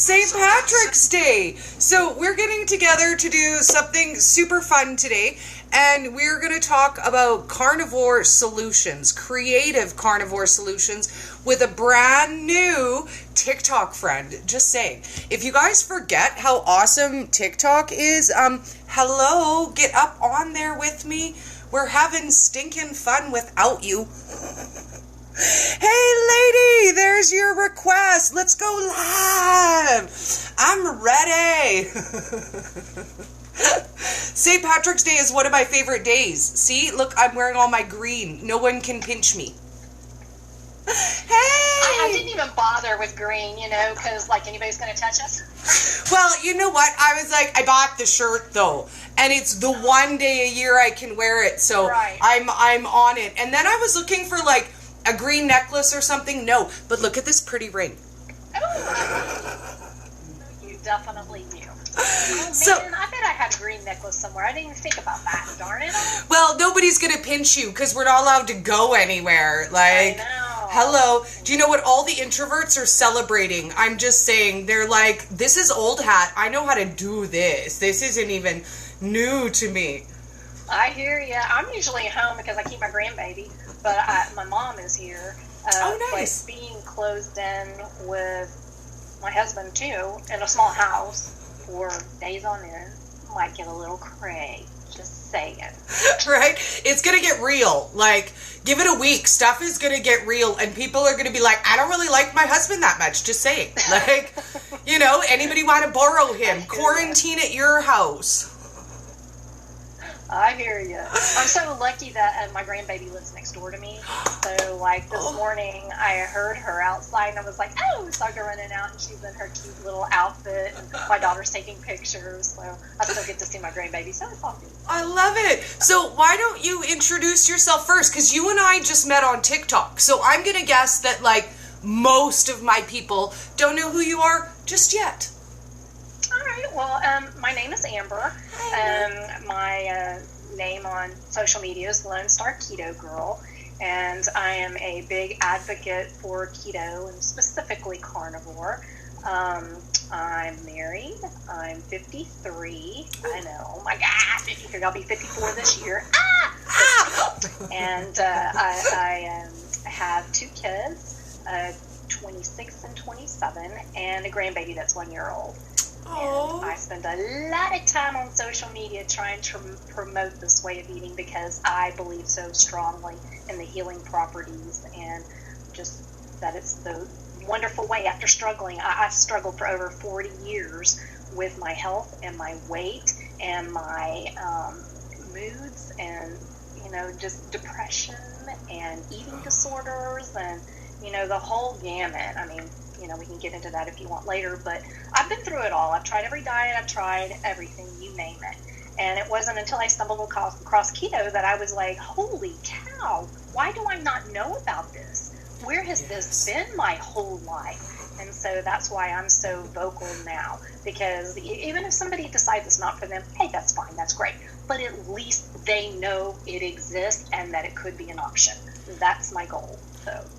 St. Patrick's Day. So we're getting together to do something super fun today, and we're going to talk about carnivore solutions, creative carnivore solutions, with a brand new TikTok friend. Just saying. If you guys forget how awesome TikTok is, hello, get up on there with me. We're having stinking fun without you. Hey lady, there's your request. Let's go live. I'm ready. St. Patrick's Day is one of my favorite days. See, look, I'm wearing all my green. No one can pinch me. Hey! I didn't even bother with green, because, anybody's going to touch us. Well, you know what? I was like, I bought the shirt, though. And it's the one day a year I can wear it. So right. I'm on it. And then I was looking for, a green necklace or something. No, but look at this pretty ring. Oh, you definitely do. Oh, man, So, I bet I had a green necklace somewhere. I didn't even think about that. Darn it. well, nobody's going to pinch you because we're not allowed to go anywhere. I know. Hello. Do you know what all the introverts are celebrating? I'm just saying, they're like, this is old hat. I know how to do this. This isn't even new to me. I hear you. I'm usually at home because I keep my grandbaby, but my mom is here. Oh, nice. But being closed in with my husband, too, in a small house for days on end might get a little cray. Just saying. Right? It's going to get real. Give it a week. Stuff is going to get real, and people are going to be like, I don't really like my husband that much. Just saying. Anybody want to borrow him? Quarantine at your house. I hear you. I'm so lucky that my grandbaby lives next door to me. So, this morning, I heard her outside, and I was like, oh! So I go running out, and she's in her cute little outfit, and my daughter's taking pictures, so I still get to see my grandbaby, so it's all good. I love it. So why don't you introduce yourself first? Because you and I just met on TikTok. So I'm going to guess that, most of my people don't know who you are just yet. All right. Well, my name is Amber. My name on social media is Lone Star Keto Girl, and I am a big advocate for keto and specifically carnivore. I'm married. I'm 53. I know. Oh my God, 53. I'll be 54 this year. And I have two kids, 26 and 27, and a grandbaby that's 1 year old. And I spend a lot of time on social media trying to promote this way of eating because I believe so strongly in the healing properties and just that it's the wonderful way. After struggling, I've struggled for over 40 years with my health and my weight and my moods and, just depression and eating disorders and, the whole gamut. I mean, we can get into that if you want later, but I've been through it all. I've tried every diet. I've tried everything, you name it. And it wasn't until I stumbled across keto that I was like, holy cow, why do I not know about this? Where has this been my whole life? And so that's why I'm so vocal now, because even if somebody decides it's not for them, hey, that's fine, that's great. But at least they know it exists and that it could be an option. That's my goal.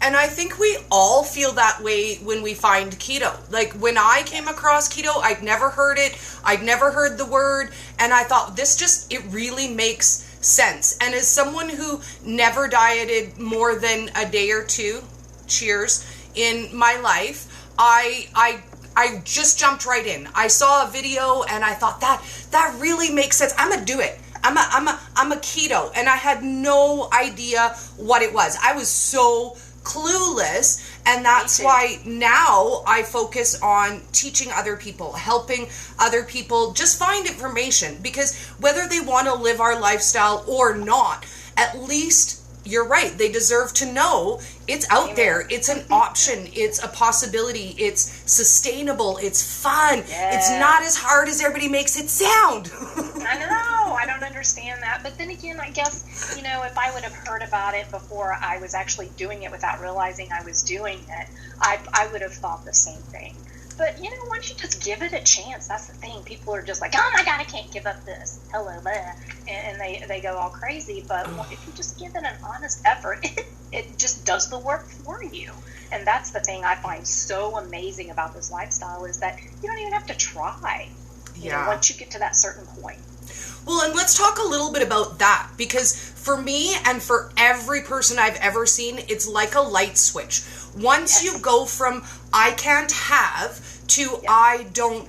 And I think we all feel that way when we find keto. When I came across keto, I'd never heard it. I'd never heard the word. And I thought, it really makes sense. And as someone who never dieted more than a day or two, cheers, in my life, I just jumped right in. I saw a video and I thought, that really makes sense. I'm going to do it. I'm a keto, and I had no idea what it was. I was so clueless, and that's why now I focus on teaching other people, helping other people just find information, because whether they want to live our lifestyle or not, at least you're right, they deserve to know it's out there, it's an option, it's a possibility, it's sustainable, it's fun, it's not as hard as everybody makes it sound. I know, I don't understand that, but then again, I guess, if I would have heard about it before I was actually doing it without realizing I was doing it, I would have thought the same thing. But, once you just give it a chance, that's the thing. People are just like, oh my God, I can't give up this. Hello, blah. And they go all crazy. But if you just give it an honest effort, it just does the work for you. And that's the thing I find so amazing about this lifestyle, is that you don't even have to try, you know, once you get to that certain point. Well, and let's talk a little bit about that, because for me and for every person I've ever seen, it's like a light switch. Once you go from I can't have to I don't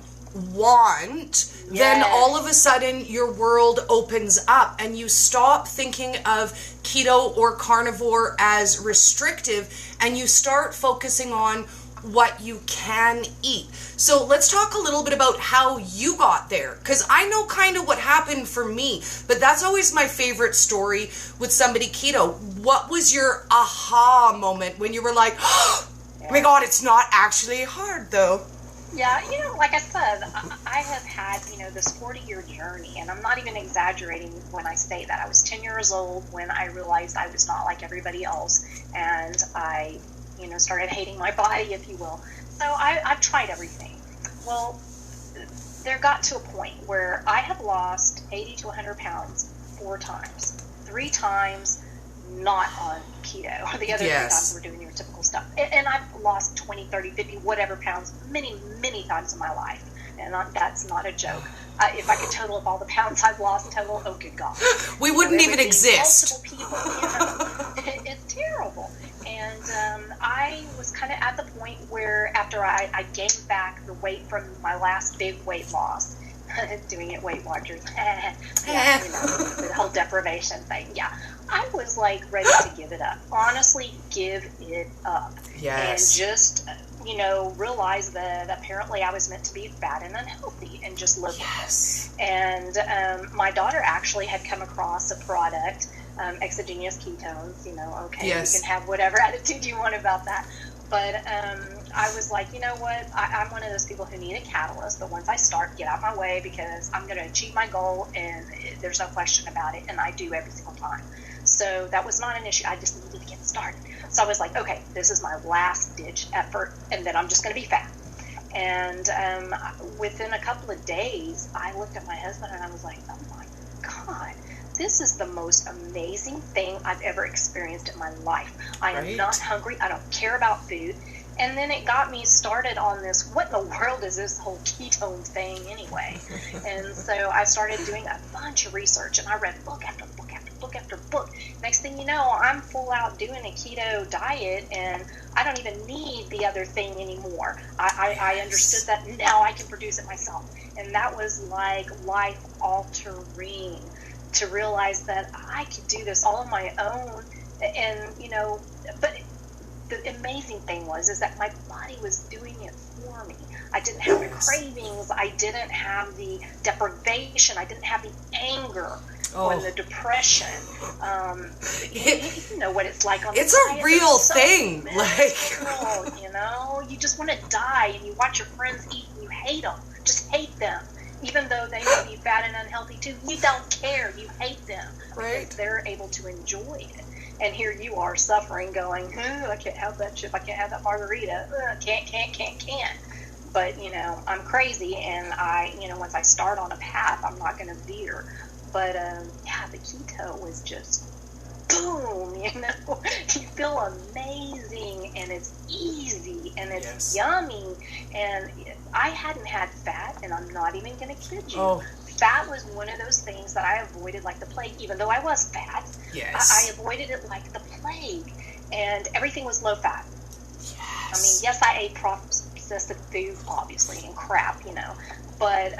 want, then all of a sudden your world opens up and you stop thinking of keto or carnivore as restrictive, and you start focusing on what you can eat. So let's talk a little bit about how you got there, because I know kind of what happened for me, but that's always my favorite story with somebody keto. What was your aha moment when you were like, oh my God, it's not actually hard though? Yeah, you know, like I said, I have had, you know, this 40-year journey, and I'm not even exaggerating when I say that. I was 10 years old when I realized I was not like everybody else, and I, you know, started hating my body, if you will. So I've tried everything. Well, there got to a point where I have lost 80 to 100 pounds 4 times. 3 times not on keto. The other 3 times we're doing your typical stuff. And I've lost 20, 30, 50, whatever pounds many, many times in my life. And that's not a joke. If I could total up all the pounds I've lost total, oh good God. We wouldn't even exist. Multiple people, you know, it's terrible. And I was kind of at the point where after I gained back the weight from my last big weight loss, doing it Weight Watchers, you know, the whole deprivation thing. Yeah, I was like ready to give it up. Honestly, give it up. Yes. And just, you know, realize that apparently I was meant to be fat and unhealthy, and just live with it. And my daughter actually had come across a product, exogenous ketones. You know, okay, you can have whatever attitude you want about that. But I was like, you know what, I'm one of those people who need a catalyst, but once I start, get out of my way, because I'm going to achieve my goal, and there's no question about it, and I do every single time. So that was not an issue. I just needed to get started. So I was like, okay, this is my last-ditch effort, and then I'm just going to be fat. And within a couple of days, I looked at my husband, and I was like, oh, my God. This is the most amazing thing I've ever experienced in my life. I am not hungry. I don't care about food. And then it got me started on this, what in the world is this whole ketone thing anyway? And so I started doing a bunch of research, and I read book after book after book after book. Next thing you know, I'm full out doing a keto diet, and I don't even need the other thing anymore. I understood that now I can produce it myself. And that was like life-altering, to realize that I could do this all on my own. And, you know, but the amazing thing is that my body was doing it for me. I didn't have the cravings. I didn't have the deprivation. I didn't have the anger or the depression. You know what it's like on the It's a real thing. Like, you know, you just want to die, and you watch your friends eat and you hate them. Just hate them. Even though they may be fat and unhealthy too, you don't care. You hate them because they're able to enjoy it. And here you are suffering, going, I can't have that chip. I can't have that margarita. Can't. But, you know, I'm crazy, and I, you know, once I start on a path, I'm not going to veer. But, yeah, the keto was just boom, you know. You feel amazing, and it's easy, and it's yummy. And I hadn't had fat, and I'm not even going to kid you. Fat was one of those things that I avoided like the plague, even though I was fat. I avoided it like the plague, and everything was low fat. I mean, yes, I ate processed food, obviously, and crap, you know, but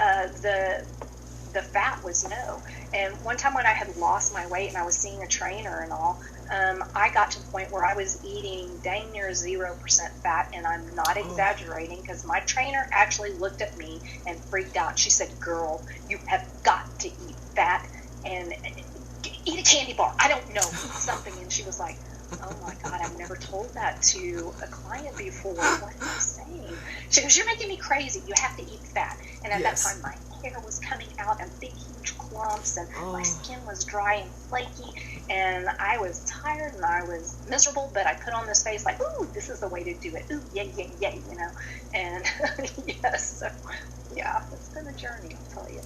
the fat was no. And one time when I had lost my weight and I was seeing a trainer and all, I got to the point where I was eating dang near 0% fat, and I'm not exaggerating, because my trainer actually looked at me and freaked out. She said, girl, you have got to eat fat and eat a candy bar. I don't know, something. And she was like, oh my God, I've never told that to a client before. What am I saying? She goes, you're making me crazy. You have to eat fat. And at that time, my hair was coming out in big, huge clumps, and my skin was dry and flaky, and I was tired, and I was miserable, but I put on this face like, ooh, this is the way to do it. Ooh, yay, you know. And, so, yeah, it's been a journey, I'll tell you.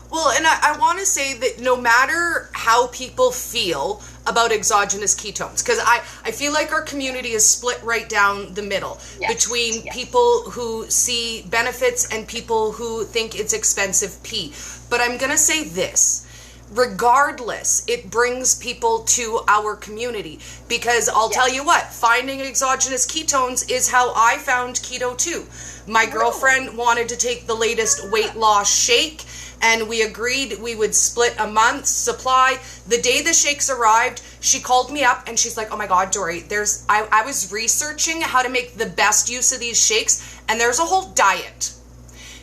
Well, and I want to say that no matter how people feel about exogenous ketones, because I feel like our community is split right down the middle between people who see benefits and people who think it's expensive pee. But I'm going to say this. Regardless, it brings people to our community, because I'll tell you what, finding exogenous ketones is how I found keto too. My girlfriend wanted to take the latest weight loss shake, and we agreed we would split a month's supply. The day the shakes arrived, she called me up and she's like, oh my God, Dori, I was researching how to make the best use of these shakes, and there's a whole diet.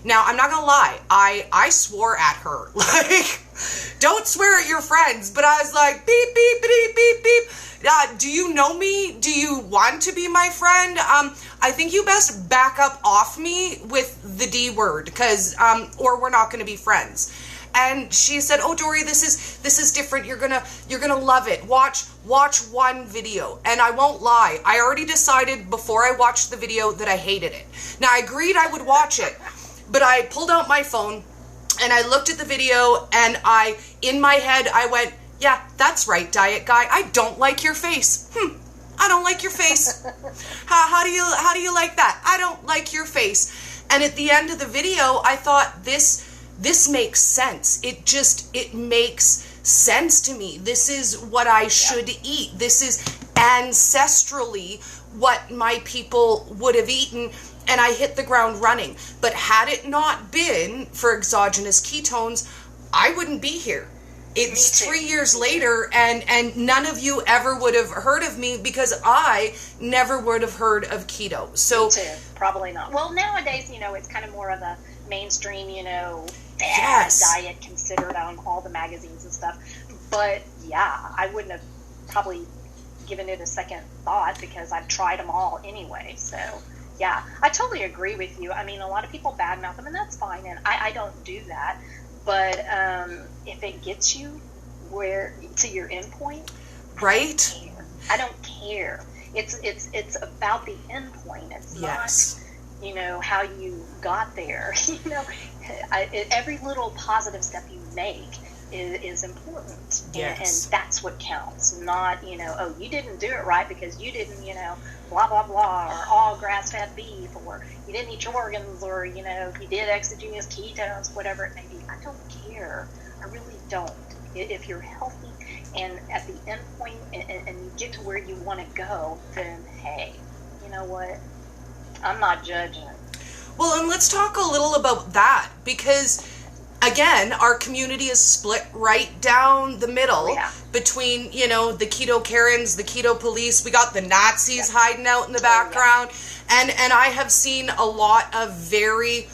Now, I'm not gonna lie, I swore at her. Like, don't swear at your friends, but I was like, beep, beep, beep, beep, beep. Do you know me? Do you want to be my friend? I think you best back up off me with the D word, because or we're not gonna be friends. And she said, oh, Dori, this is different. You're gonna love it. Watch one video. And I won't lie, I already decided before I watched the video that I hated it. Now, I agreed I would watch it, but I pulled out my phone and I looked at the video, and in my head, I went, yeah, that's right, diet guy. I don't like your face. I don't like your face. How do you like that? I don't like your face. And at the end of the video, I thought, this makes sense. It makes sense to me. This is what I should eat. This is ancestrally what my people would have eaten. And I hit the ground running. But had it not been for exogenous ketones, I wouldn't be here. It's 3 years later, and none of you ever would have heard of me, because I never would have heard of keto. So me too. Probably not. Well, nowadays, it's kind of more of a mainstream, diet considered on all the magazines and stuff. But yeah, I wouldn't have probably given it a second thought, because I've tried them all anyway. So yeah, I totally agree with you. I mean, a lot of people badmouth them, and that's fine, and I don't do that. But if it gets you to your end point, right? I don't care. It's about the end point. It's not, how you got there. Every little positive step you make is important, and that's what counts. Not, oh, you didn't do it right because you didn't, blah blah blah, or all grass-fed beef, or you didn't eat your organs, or you did exogenous ketones, whatever it may be. I don't care. I really don't. If you're healthy and at the end point, and you get to where you want to go, then hey, you know what? I'm not judging. Well, and let's talk a little about that, because again, our community is split right down the middle between, the keto Karens, the keto police. We got the Nazis hiding out in the background. And I have seen a lot of very,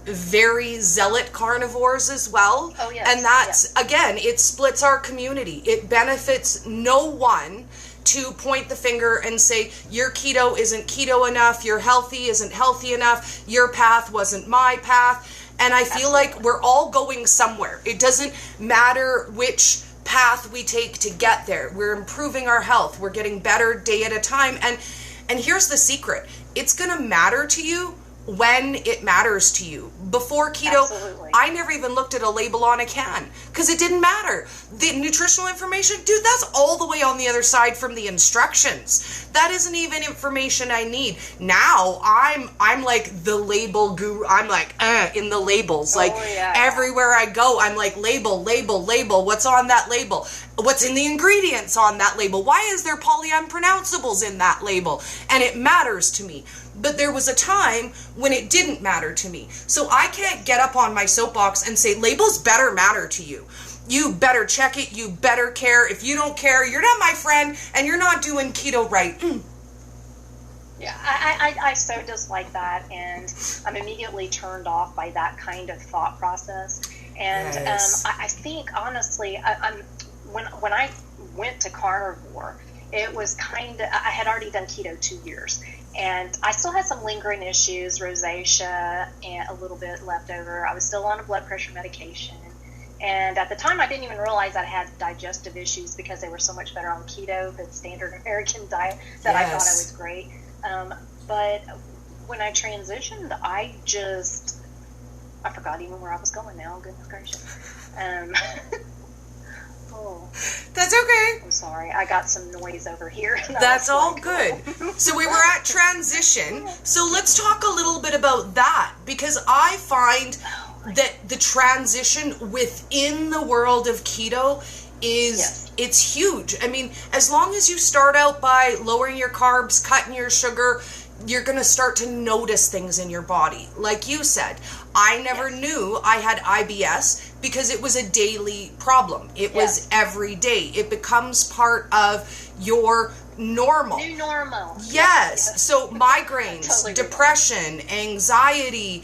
very zealot carnivores as well. Oh, yes. And that's, again, it splits our community. It benefits no one to point the finger and say, your keto isn't keto enough, your healthy isn't healthy enough, your path wasn't my path. And I feel like we're all going somewhere. It doesn't matter which path we take to get there. We're improving our health. We're getting better day at a time. And here's the secret. It's going to matter to you when it matters to you. Before keto, I never even looked at a label on a can, because it didn't matter. The nutritional information, dude, that's all the way on the other side from the instructions. That isn't even information I need. Now I'm like the label guru. I'm like in the labels. Like everywhere I go, I'm like label, label, label. What's on that label? What's in the ingredients on that label? Why is there polyunpronounceables in that label? And it matters to me. But there was a time when it didn't matter to me. So I can't get up on my soapbox and say labels better matter to you. You better check it. You better care. If you don't care, you're not my friend, and you're not doing keto right. Yeah, I so dislike that, and I'm immediately turned off by that kind of thought process. And I think, honestly, when I went to Carnivore, it was I had already done keto 2 years. And I still had some lingering issues, rosacea, and a little bit left over. I was still on a blood pressure medication. And at the time, I didn't even realize I had digestive issues, because they were so much better on keto, the standard American diet, that I thought I was great. But when I transitioned, I forgot even where I was going now. Goodness gracious. Oh. That's okay. I'm sorry. I got some noise over here. That's all good. So we were at transition. So let's talk a little bit about that, because I find that the transition within the world of keto is, it's huge. I mean, as long as you start out by lowering your carbs, cutting your sugar, you're going to start to notice things in your body. Like you said, I never knew I had IBS because it was a daily problem. It was every day. It becomes part of your normal. New normal. Yes. So migraines, totally depression, anxiety,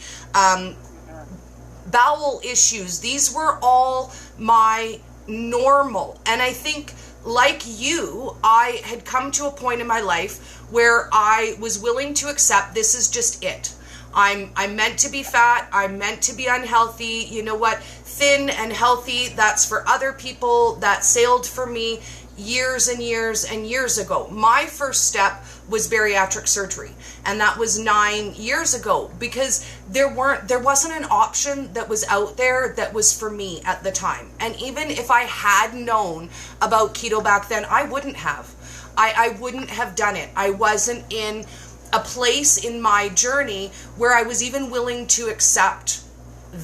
bowel issues, these were all my normal. And I think, like you, I had come to a point in my life where I was willing to accept this is just it. I'm meant to be fat. I'm meant to be unhealthy. You know what? Thin and healthy, that's for other people. That sailed for me years and years and years ago. My first step was bariatric surgery, and that was 9 years ago, because there wasn't an option that was out there that was for me at the time. And even if I had known about keto back then, I wouldn't have. I wouldn't have done it. I wasn't in a place in my journey where I was even willing to accept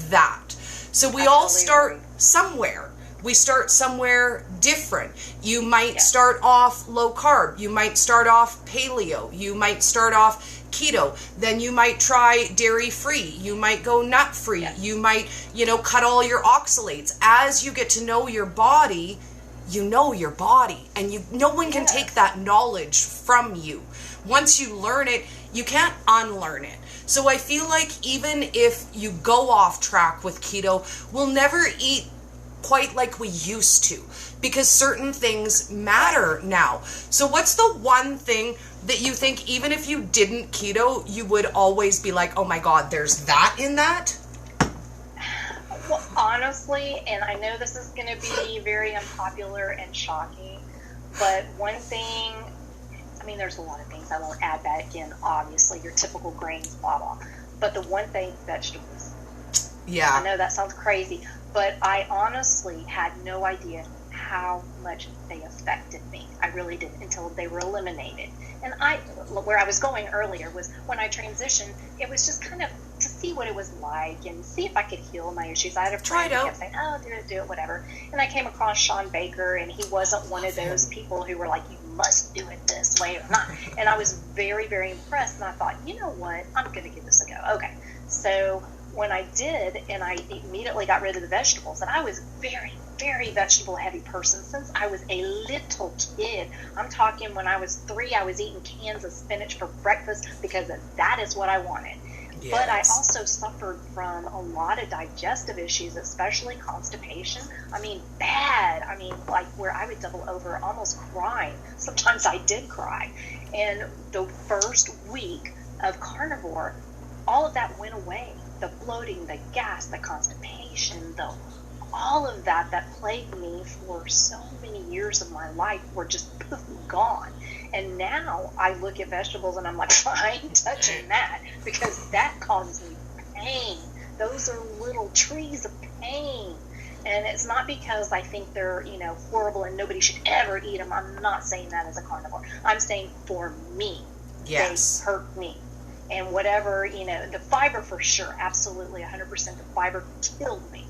that. So we all start somewhere. We start somewhere different. You might start off low carb. You might start off paleo. You might start off keto. Then you might try dairy free. You might go nut free. You might, cut all your oxalates. As you get to know your body, you know your body, and no one can take that knowledge from you. Once you learn it, you can't unlearn it. So I feel like even if you go off track with keto, we'll never eat quite like we used to, because certain things matter now. So what's the one thing that you think, even if you didn't keto, you would always be like, oh my God, there's that in that? Well, honestly, and I know this is going to be very unpopular and shocking, but one thing, I mean, there's a lot of things I won't add back in, obviously, your typical grains, blah, blah. But the one thing, vegetables. Yeah. I know that sounds crazy, but I honestly had no idea how much they affected me. I really didn't, until they were eliminated. And where I was going earlier was when I transitioned, it was just kind of to see what it was like and see if I could heal my issues. I had a friend who kept saying, oh, do it, whatever. And I came across Sean Baker, and he wasn't one of those people who were like, you must do it this way or not. And I was very, very impressed, and I thought, you know what, I'm going to give this a go. Okay, so when I did, and I immediately got rid of the vegetables, and I was very, very vegetable heavy person since I was a little kid. I'm talking when I was 3, I was eating cans of spinach for breakfast because that is what I wanted. Yes. But I also suffered from a lot of digestive issues, especially constipation. I mean, bad. I mean, like where I would double over almost crying. Sometimes I did cry. And the first week of carnivore, all of that went away. The bloating, the gas, the constipation, all of that plagued me for so many years of my life were just poof, gone. And now I look at vegetables and I'm like, I ain't touching that, because that causes me pain. Those are little trees of pain. And it's not because I think they're, horrible and nobody should ever eat them. I'm not saying that as a carnivore. I'm saying for me, they hurt me. And whatever, the fiber for sure, absolutely 100% the fiber killed me.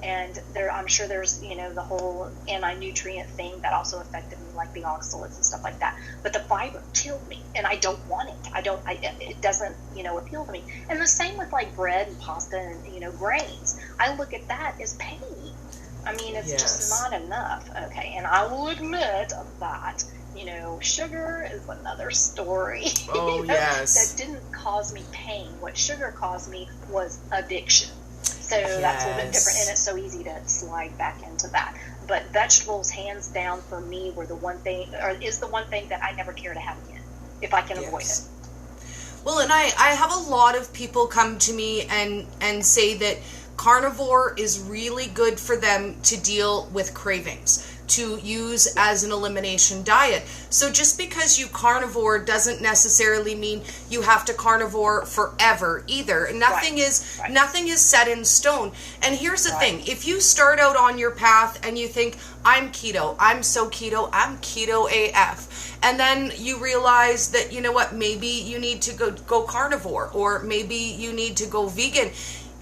And I'm sure there's, the whole anti-nutrient thing that also affected me, like the oxalates and stuff like that. But the fiber killed me, and I don't want it. It doesn't, appeal to me. And the same with like bread and pasta and, grains. I look at that as pain. I mean, it's just not enough. Okay. And I will admit that, sugar is another story. Oh, yes. That didn't cause me pain. What sugar caused me was addiction. So that's a little bit different, and it's so easy to slide back into that. But vegetables, hands down, for me, is the one thing that I never care to have again, if I can avoid it. Well, and I have a lot of people come to me and say that carnivore is really good for them to deal with cravings. to use as an elimination diet. So just because you carnivore doesn't necessarily mean you have to carnivore forever either. Nothing is set in stone. And here's the thing, if you start out on your path and you think, I'm keto, I'm so keto, I'm keto AF, and then you realize that, you know what, maybe you need to go carnivore, or maybe you need to go vegan.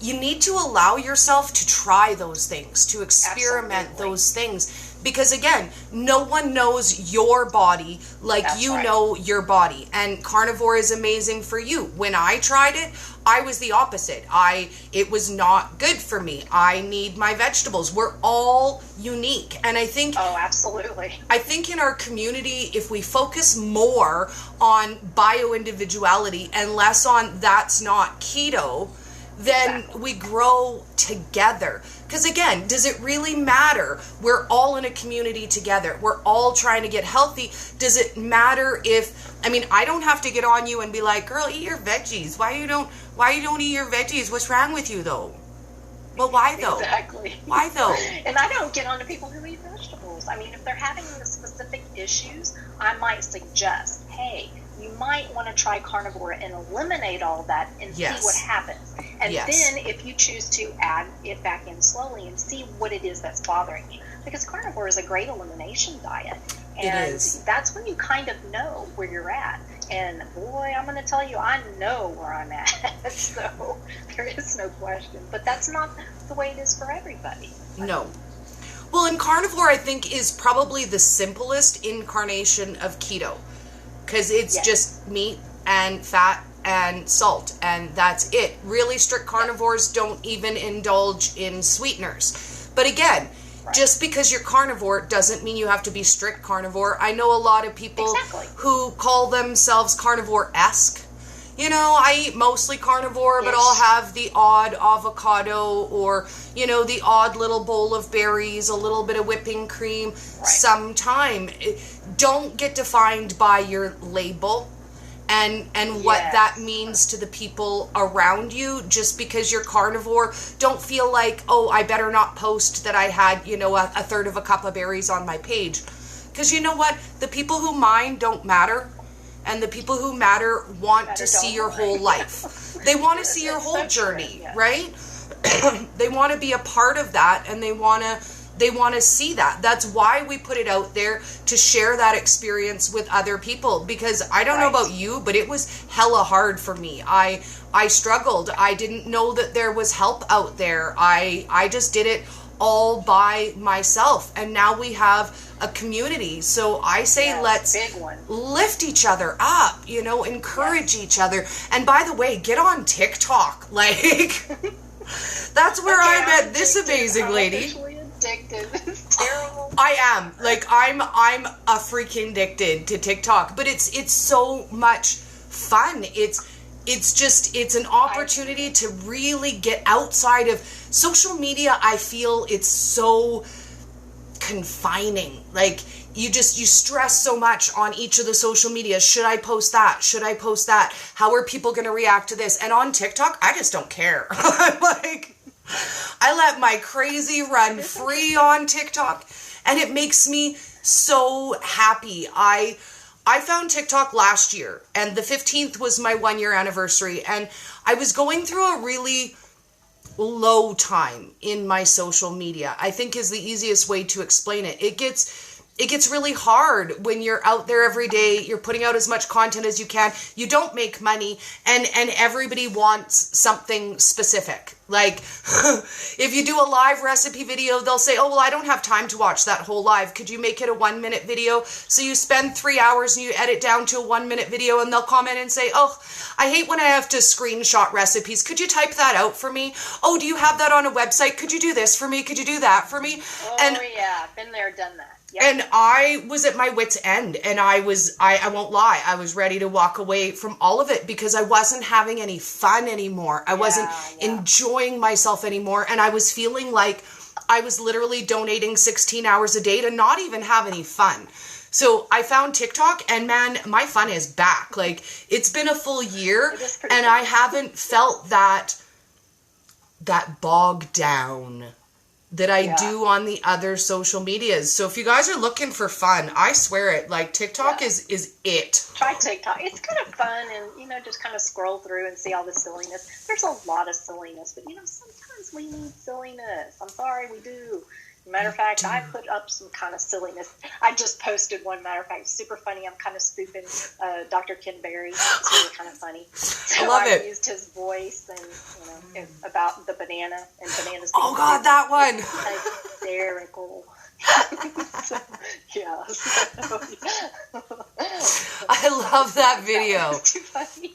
You need to allow yourself to try those things, to experiment those things. Because again, no one knows your body like you know your body. And carnivore is amazing for you. When I tried it, I was the opposite. It was not good for me. I need my vegetables. We're all unique. And I think... Oh, absolutely. I think in our community, if we focus more on bio-individuality and less on that's not keto, then we grow together. Because again, does it really matter? We're all in a community together. We're all trying to get healthy. Does it matter if, I mean, I don't have to get on you and be like, girl, eat your veggies. Why you don't eat your veggies? What's wrong with you though? Well, why though? Exactly. Why though? And I don't get on to people who eat vegetables. I mean, if they're having the specific issues, I might suggest, hey, you might want to try carnivore and eliminate all that and see what happens. And then if you choose to add it back in slowly and see what it is that's bothering you. Because carnivore is a great elimination diet. And that's when you kind of know where you're at. And boy, I'm going to tell you, I know where I'm at. So there is no question. But that's not the way it is for everybody. No. Well, and carnivore, I think, is probably the simplest incarnation of keto. Because it's just meat and fat and salt, and that's it. Really strict carnivores don't even indulge in sweeteners. But again, just because you're carnivore doesn't mean you have to be strict carnivore. I know a lot of people who call themselves carnivore-esque. You know, I eat mostly carnivore, but I'll have the odd avocado or, you know, the odd little bowl of berries, a little bit of whipping cream sometime. Don't get defined by your label and what that means to the people around you. Just because you're carnivore, don't feel like, oh, I better not post that I had, you know, a third of a cup of berries on my page. Because you know what? The people who mind don't matter. And the people who matter want to see your whole life. They want to see your whole journey, right? They want to be a part of that, and they want to see that. That's why we put it out there, to share that experience with other people. Because I don't know about you, but it was hella hard for me. I struggled. I didn't know that there was help out there. I just did it all by myself, and now we have a community. So I say let's lift each other up, you know, encourage each other. And by the way, get on TikTok. Like, that's where I met this amazing lady. Addicted. It's terrible. I am. Like, I'm a freaking addicted to TikTok, but it's so much fun. It's an opportunity to really get outside of social media. I feel it's so confining. Like, you stress so much on each of the social media. Should I post that? Should I post that? How are people going to react to this? And on TikTok, I just don't care. I'm like, I let my crazy run free on TikTok, and it makes me so happy. I found TikTok last year, and the 15th was my 1-year anniversary, and I was going through a really low time in my social media, I think is the easiest way to explain it. It gets really hard when you're out there every day, you're putting out as much content as you can, you don't make money, and everybody wants something specific. Like, if you do a live recipe video, they'll say, oh, well, I don't have time to watch that whole live. Could you make it a 1-minute video? So you spend 3 hours and you edit down to a 1-minute video, and they'll comment and say, oh, I hate when I have to screenshot recipes. Could you type that out for me? Oh, do you have that on a website? Could you do this for me? Could you do that for me? Oh, yeah, been there, done that. Yep. And I was at my wit's end, and I won't lie, I was ready to walk away from all of it because I wasn't having any fun anymore. I wasn't enjoying myself anymore, and I was feeling like I was literally donating 16 hours a day to not even have any fun. So I found TikTok, and man, my fun is back. Like, it's been a full year, and I haven't felt that bogged down that I do on the other social medias. So if you guys are looking for fun, I swear it, like TikTok is it. Try TikTok. It's kind of fun, and just kind of scroll through and see all the silliness. There's a lot of silliness, but sometimes we need silliness. I'm sorry, we do. Matter of fact, I put up some kind of silliness. I just posted one, matter of fact, super funny. I'm kind of spoofing Dr. Ken Berry. It's really kind of funny. So I love it. I used his voice and, about the banana and bananas. Oh, God, that one. Hysterical. So, yeah. I love that video. It's too funny.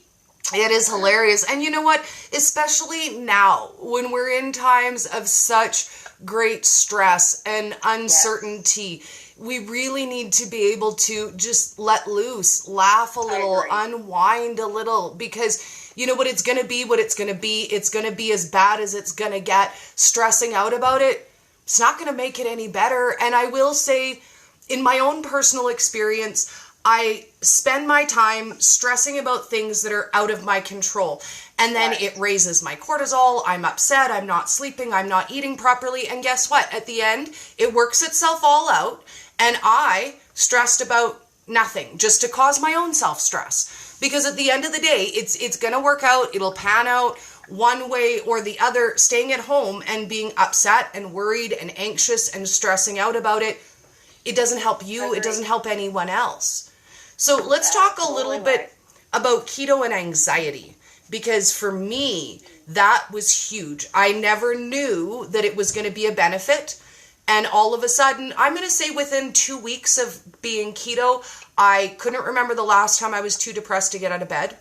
It is hilarious. And you know what? Especially now, when we're in times of such great stress and uncertainty, we really need to be able to just let loose, laugh a little, unwind a little, because you know what it's going to be, what it's going to be. It's going to be as bad as it's going to get. Stressing out about it, it's not going to make it any better. And I will say, in my own personal experience, I spend my time stressing about things that are out of my control. And then it raises my cortisol. I'm upset. I'm not sleeping. I'm not eating properly. And guess what? At the end, it works itself all out. And I stressed about nothing just to cause my own self-stress. Because at the end of the day, it's going to work out. It'll pan out one way or the other. Staying at home and being upset and worried and anxious and stressing out about it, it doesn't help you. It doesn't help anyone else. So let's talk a little bit about keto and anxiety, because for me, that was huge. I never knew that it was going to be a benefit. And all of a sudden, I'm going to say within 2 weeks of being keto, I couldn't remember the last time I was too depressed to get out of bed.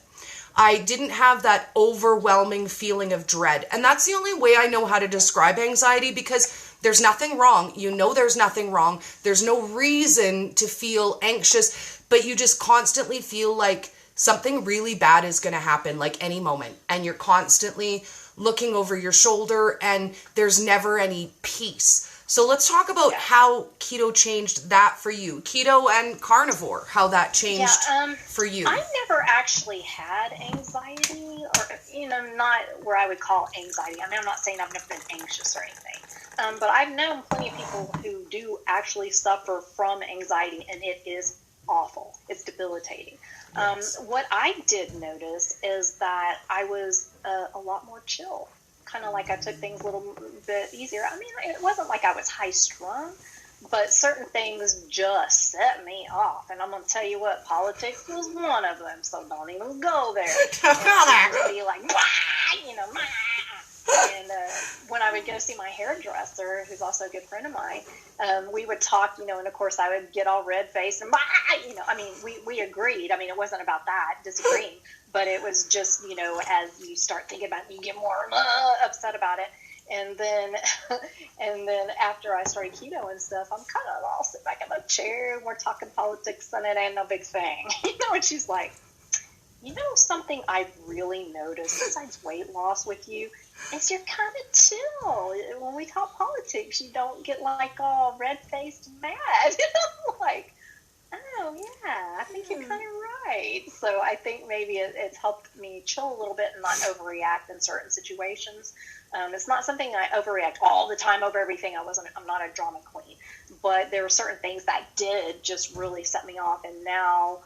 I didn't have that overwhelming feeling of dread. And that's the only way I know how to describe anxiety, because there's nothing wrong. There's nothing wrong. There's no reason to feel anxious, but you just constantly feel like something really bad is going to happen, like any moment. And you're constantly looking over your shoulder, and there's never any peace. So let's talk about how keto changed that for you. Keto and carnivore, how that changed for you. I never actually had anxiety, or, not where I would call anxiety. I mean, I'm not saying I've never been anxious or anything. But I've known plenty of people who do actually suffer from anxiety, and it is awful. It's debilitating. Yes. What I did notice is that I was a lot more chill. Kind of like I took things a little bit easier. I mean, it wasn't like I was high strung, but certain things just set me off. And I'm going to tell you what, politics was one of them, so don't even go there. And be like, and when I would go see my hairdresser, who's also a good friend of mine, we would talk, and of course I would get all red-faced and, I mean, we agreed. I mean, it wasn't about that, disagreeing, but it was just, as you start thinking about it, you get more upset about it. And then after I started keto and stuff, I'm kind of all sit back in the chair and we're talking politics and it ain't no big thing. And she's like, something I've really noticed besides weight loss with you is you're kind of chill. When we talk politics, you don't get like all red-faced and mad. I'm like, oh yeah, I think you're kind of right. So I think maybe it's helped me chill a little bit and not overreact in certain situations. It's not something I overreact all the time over everything. I'm not a drama queen, but there were certain things that did just really set me off, and now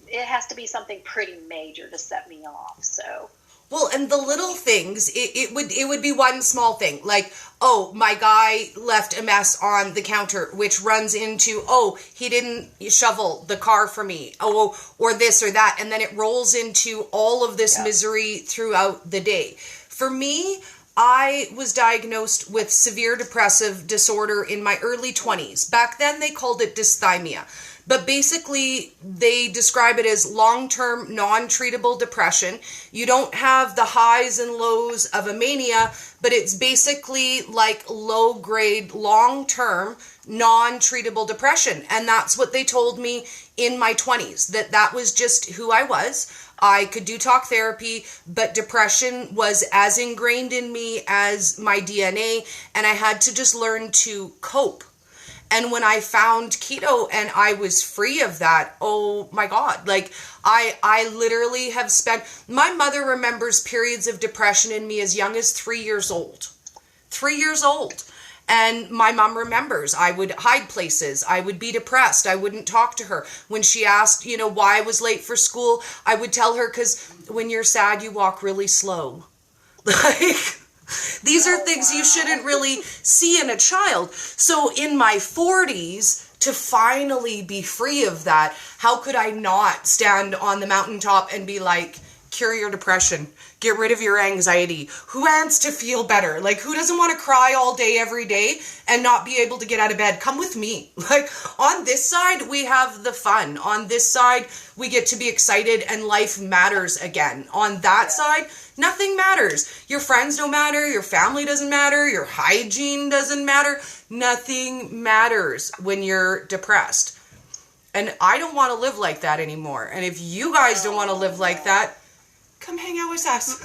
it has to be something pretty major to set me off. So. Well, and the little things, it would be one small thing, like, oh, my guy left a mess on the counter, which runs into, oh, he didn't shovel the car for me, oh, or this or that, and then it rolls into all of this misery throughout the day. For me, I was diagnosed with severe depressive disorder in my early 20s. Back then, they called it dysthymia. But basically, they describe it as long-term, non-treatable depression. You don't have the highs and lows of a mania, but it's basically like low-grade, long-term, non-treatable depression. And that's what they told me in my 20s, that was just who I was. I could do talk therapy, but depression was as ingrained in me as my DNA, and I had to just learn to cope. And when I found keto and I was free of that, oh my God, like I literally have spent, my mother remembers periods of depression in me as young as 3 years old. 3 years old. And my mom remembers I would hide places. I would be depressed. I wouldn't talk to her. When she asked, you know, why I was late for school, I would tell her, because when you're sad, you walk really slow. Like, these are things you shouldn't really see in a child. So in my 40s, to finally be free of that, how could I not stand on the mountaintop and be like, cure your depression, get rid of your anxiety? Who wants to feel better? Like, who doesn't want to cry all day, every day, and not be able to get out of bed? Come with me. Like, on this side, we have the fun. On this side, we get to be excited and life matters again. On that side, nothing matters. Your friends don't matter. Your family doesn't matter. Your hygiene doesn't matter. Nothing matters when you're depressed. And I don't want to live like that anymore. And if you guys don't want to live like that, come hang out with us.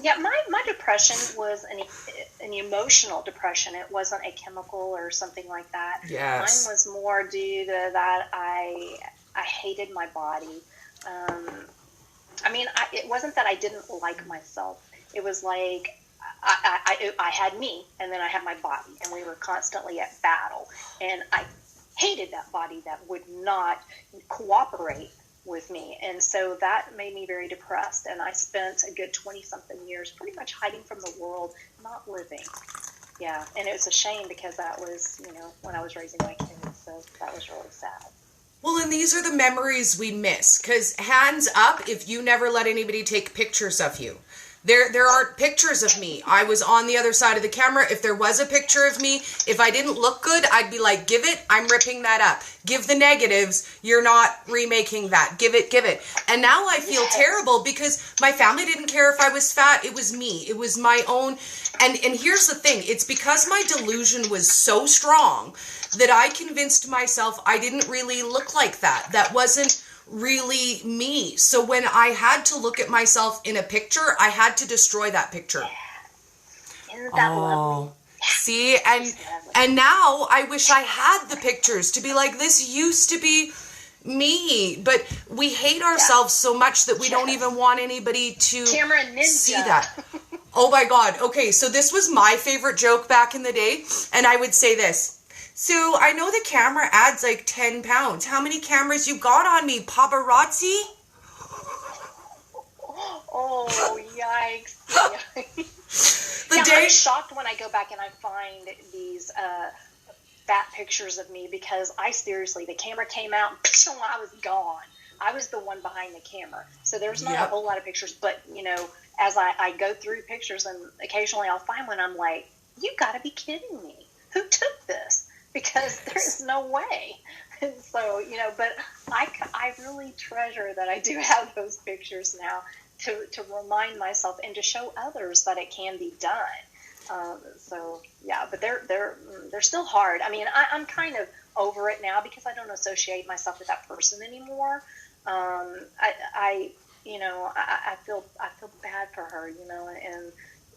Yeah, my depression was an emotional depression. It wasn't a chemical or something like that. Yes. Mine was more due to that I hated my body. I mean, it wasn't that I didn't like myself. It was like I had me, and then I had my body, and we were constantly at battle. And I hated that body that would not cooperate with me. And so that made me very depressed. And I spent a good 20-something years pretty much hiding from the world, not living. Yeah, and it was a shame because that was, you know, when I was raising my kids. So that was really sad. Well, and these are the memories we miss. Because hands up if you never let anybody take pictures of you. There aren't pictures of me. I was on the other side of the camera. If there was a picture of me, if I didn't look good, I'd be like, give it, I'm ripping that up. Give the negatives, you're not remaking that. Give it. And now I feel terrible because my family didn't care if I was fat. It was me. It was my own. And here's the thing. It's because my delusion was so strong that I convinced myself I didn't really look like that. That wasn't really me. So when I had to look at myself in a picture, I had to destroy that picture. Isn't that lovely? See, and now I wish I had the pictures to be like, this used to be me. But we hate ourselves so much that we don't even want anybody to see that. Oh my God. Okay, so this was my favorite joke back in the day, and I would say this. So I know the camera adds like 10 pounds. How many cameras you got on me, paparazzi? Oh, yikes. I'm shocked when I go back and I find these fat pictures of me because the camera came out and I was gone. I was the one behind the camera. So there's not a whole lot of pictures. But, you know, as I go through pictures and occasionally I'll find one, I'm like, you got to be kidding me. Who took this? Because there's no way. And so, you know, but I really treasure that I do have those pictures now to remind myself and to show others that it can be done. So, yeah, but they're still hard. I mean, I'm kind of over it now because I don't associate myself with that person anymore. I feel bad for her, you know, and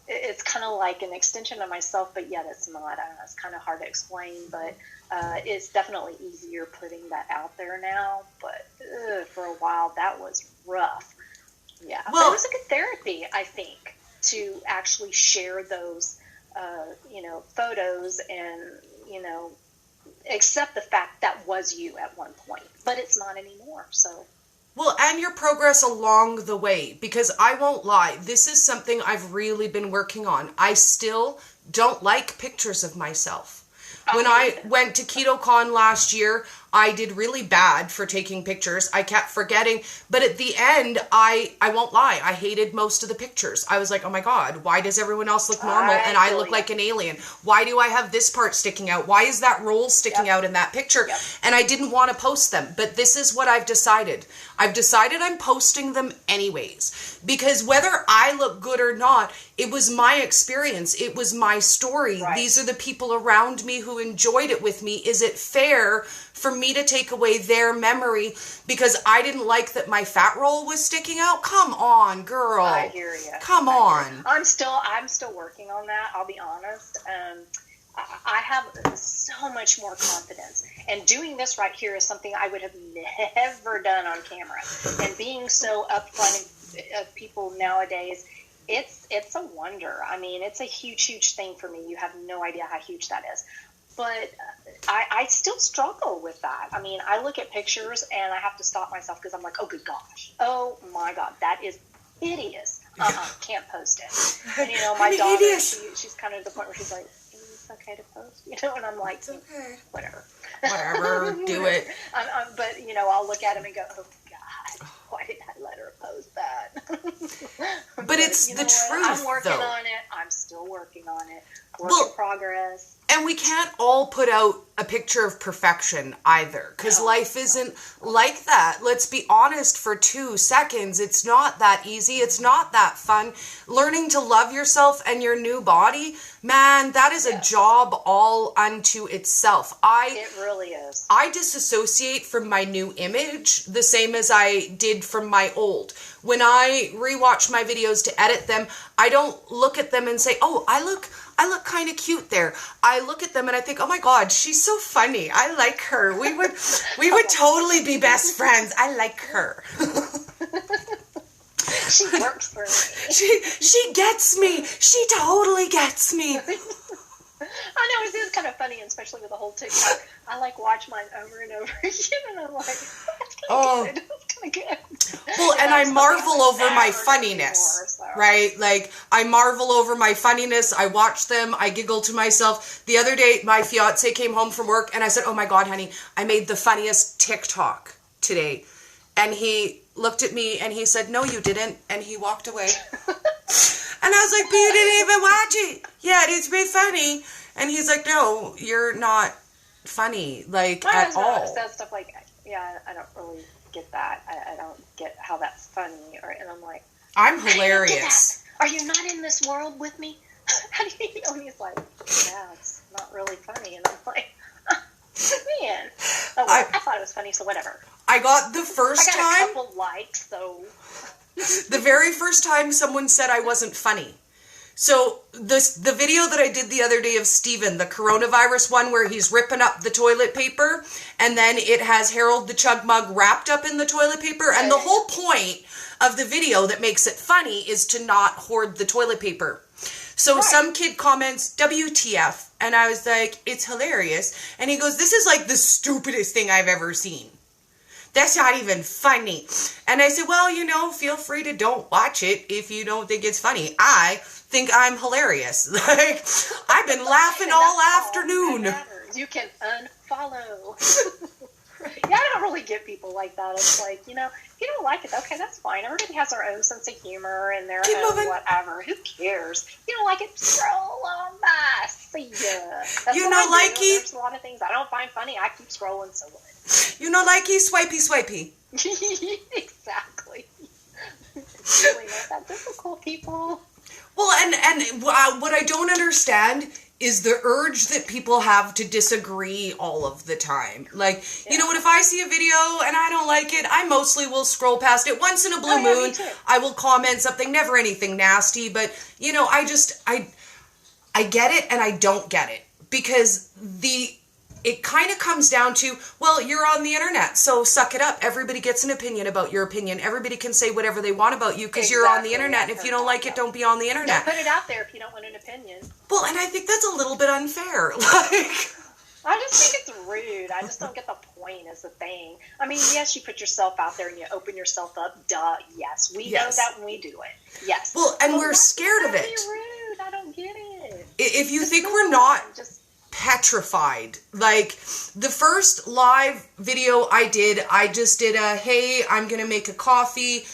it's kind of like an extension of myself, but yet it's not. I don't know, it's kind of hard to explain, but it's definitely easier putting that out there now. But for a while, that was rough. Yeah, well, but it was a good therapy, I think, to actually share those, photos and, accept the fact that was you at one point. But it's not anymore, so... Well, and your progress along the way, because I won't lie, this is something I've really been working on. I still don't like pictures of myself. When I went to KetoCon last year, I did really bad for taking pictures. I kept forgetting. But at the end, I won't lie, I hated most of the pictures. I was like, oh my God, why does everyone else look normal and I look like an alien? Why do I have this part sticking out? Why is that roll sticking out in that picture? And I didn't want to post them. But this is what I've decided. I've decided I'm posting them anyways. Because whether I look good or not, it was my experience. It was my story. Right. These are the people around me who enjoyed it with me. Is it fair for me to take away their memory because I didn't like that my fat roll was sticking out? Come on, girl. I hear you. Come on. I'm still working on that. I'll be honest. I have so much more confidence, and doing this right here is something I would have never done on camera. And being so upfront of people nowadays, It's a wonder. I mean, it's a huge thing for me. You have no idea how huge that is. But I still struggle with that. I mean, I look at pictures and I have to stop myself because I'm like, oh, good gosh. Oh, my God. That is hideous. Can't post it. And, you know, my daughter, she's kind of at the point where she's like, it's okay to post, you know? And I'm like, it's okay. Whatever, do it. But, you know, I'll look at him and go, oh, God, why did I let her post that? But it's the truth, I'm working on it. I'm still working on it. Work in progress. And we can't all put out a picture of perfection either, because life isn't like that. Let's be honest for 2 seconds. It's not that easy. It's not that fun. Learning to love yourself and your new body, man, that is a job all unto itself. It really is. I disassociate from my new image the same as I did from my old. When I rewatch my videos to edit them, I don't look at them and say, oh, I look kind of cute there. I look at them and I think, oh my God, she's so funny. I like her. We would totally be best friends. I like her. She works for me. She gets me. She totally gets me. I know, it's kind of funny, especially with the whole TikTok. I like watch mine over and over again, and I'm like, that's kind of good. That's kind of good. Well, and I marvel over my funniness, right? Like, I marvel over my funniness. I watch them. I giggle to myself. The other day, my fiance came home from work, and I said, oh my God, honey, I made the funniest TikTok today. And he looked at me, and he said, no, you didn't. And he walked away. And I was like, but you didn't even watch it. Yeah, it's pretty funny. And he's like, no, you're not funny, like, at all. Says stuff like, yeah, I don't really get that. I don't get how that's funny. And I'm like, I'm hilarious. Are you not in this world with me? How do you know? And he's like, yeah, it's not really funny. And I'm like, man. Oh, well, I thought it was funny, so whatever. I got the first time. I got a couple likes, so. The very first time someone said I wasn't funny. So the video that I did the other day of Steven, the coronavirus one where he's ripping up the toilet paper and then it has Harold the Chug Mug wrapped up in the toilet paper. And the whole point of the video that makes it funny is to not hoard the toilet paper. So some kid comments, WTF. And I was like, it's hilarious. And he goes, this is like the stupidest thing I've ever seen. That's not even funny. And I said, well, you know, feel free to don't watch it if you don't think it's funny. I think I'm hilarious. Like, I've been laughing all afternoon. You can unfollow. Yeah, I don't really get people like that. It's like, you know, if you don't like it, okay, that's fine. Everybody has their own sense of humor and their own whatever. Who cares? If you don't like it, scroll on by. See ya. That's you know, likey. There's a lot of things I don't find funny. I keep scrolling, so what? You know, likey, swipey. Exactly. It's really not that difficult, people. Well, and what I don't understand is the urge that people have to disagree all of the time. Like, you know what, if I see a video and I don't like it, I mostly will scroll past it. Once in a blue moon, I will comment something, never anything nasty, but, you know, I get it and I don't get it. Because it kind of comes down to, well, you're on the internet, so suck it up. Everybody gets an opinion about your opinion. Everybody can say whatever they want about you because you're on the internet. And if you don't like it, don't be on the internet. Don't put it out there if you don't want an opinion. Well, and I think that's a little bit unfair. Like, I just think it's rude. I just don't get the point is the thing. I mean, yes, you put yourself out there and you open yourself up. Duh, yes. We know that when we do it. Yes. Well, and we're scared of it. Rude. I don't get it. If you think we're not petrified. Like, the first live video I just did a, hey, I'm going to make a coffee,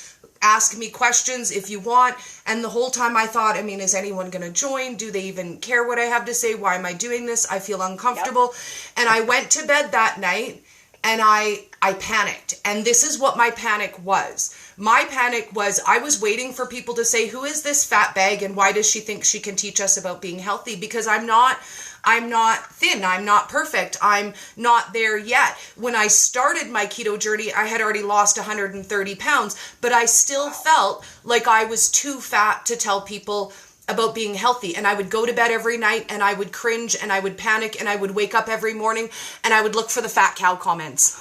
ask me questions if you want. And the whole time I thought, I mean, is anyone going to join? Do they even care what I have to say? Why am I doing this? I feel uncomfortable. Yep. And I went to bed that night and I panicked. And this is what my panic was. My panic was I was waiting for people to say, who is this fat bag and why does she think she can teach us about being healthy? Because I'm not thin. I'm not perfect. I'm not there yet. When I started my keto journey, I had already lost 130 pounds, but I still felt like I was too fat to tell people about being healthy. And I would go to bed every night and I would cringe and I would panic and I would wake up every morning and I would look for the fat cow comments.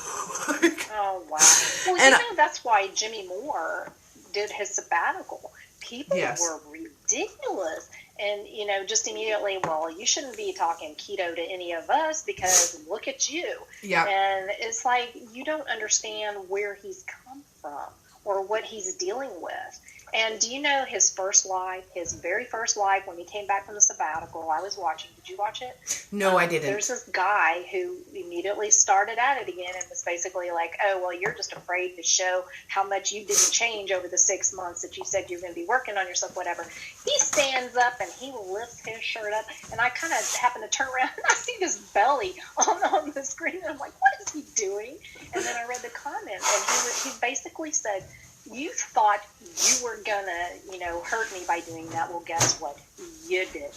Oh, wow. Well, you know, that's why Jimmy Moore did his sabbatical. People were ridiculous. And, you know, just immediately, well, you shouldn't be talking keto to any of us because look at you. Yeah. And it's like, you don't understand where he's come from or what he's dealing with. And do you know his very first live when he came back from the sabbatical? I was watching. Did you watch it? No, I didn't. There's this guy who immediately started at it again and was basically like, oh, well, you're just afraid to show how much you didn't change over the 6 months that you said you're going to be working on yourself, whatever. He stands up and he lifts his shirt up, and I kind of happen to turn around and I see this belly on the screen, and I'm like, what is he doing? And then I read the comments, and he basically said, you thought you were gonna, you know, hurt me by doing that. Well, guess what? You didn't.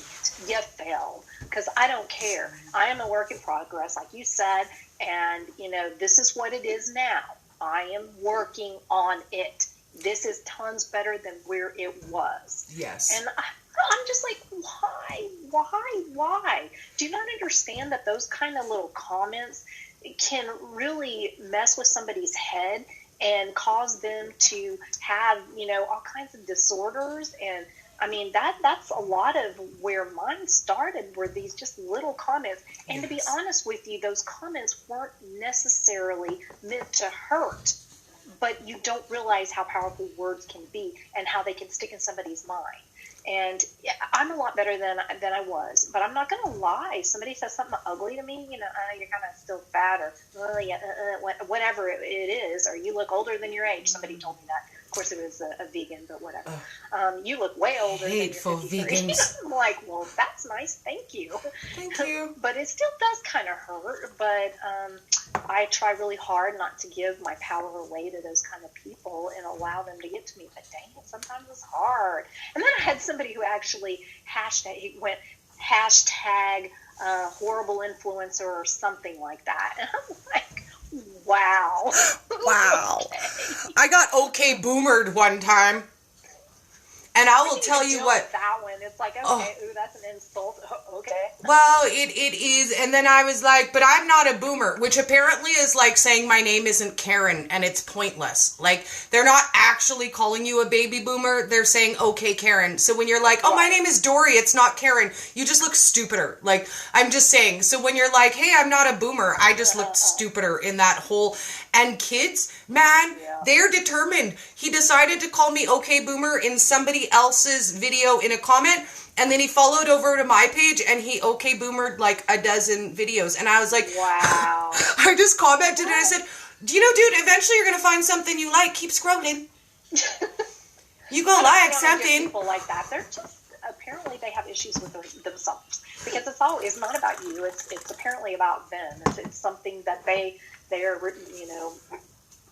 You failed. Because I don't care. I am a work in progress, like you said, and, you know, this is what it is now. I am working on it. This is tons better than where it was. Yes. And I'm just like, why? Do you not understand that those kind of little comments can really mess with somebody's head and cause them to have, you know, all kinds of disorders? And I mean, that's a lot of where mine started, were these just little comments. And to be honest with you, those comments weren't necessarily meant to hurt, but you don't realize how powerful words can be and how they can stick in somebody's mind. And I'm a lot better than I was, but I'm not going to lie. Somebody says something ugly to me, you know, you're kind of still fat, or whatever it is, or you look older than your age. Somebody told me that. Of course, it was a vegan, but whatever. You look way older. Hateful than you're vegans. I'm like, well, that's nice. Thank you. Thank you. But it still does kind of hurt. But I try really hard not to give my power away to those kind of people and allow them to get to me. But dang it, sometimes it's hard. And then I had somebody who actually went hashtag horrible influencer or something like that. And I'm like, wow. Okay. I got okay boomered one time. And I will tell you what. That one, it's like, okay, ooh, that's an insult. Okay. Well, it is. And then I was like, but I'm not a boomer, which apparently is like saying my name isn't Karen, and it's pointless. Like, they're not actually calling you a baby boomer. They're saying, okay, Karen. So when you're like, oh, my name is Dory, it's not Karen, you just look stupider. Like, I'm just saying. So when you're like, hey, I'm not a boomer, I just looked stupider in that whole. And kids, man, they're determined. He decided to call me okay boomer in somebody else's video in a comment, and then he followed over to my page and he okay boomered like a dozen videos. And I was like, wow. I just commented and I said, do you know, dude, eventually you're going to find something you like. Keep scrolling. You go like something. People like that, they're just, apparently they have issues with themselves, because it's not about you. It's apparently about them. It's something that they're, you know,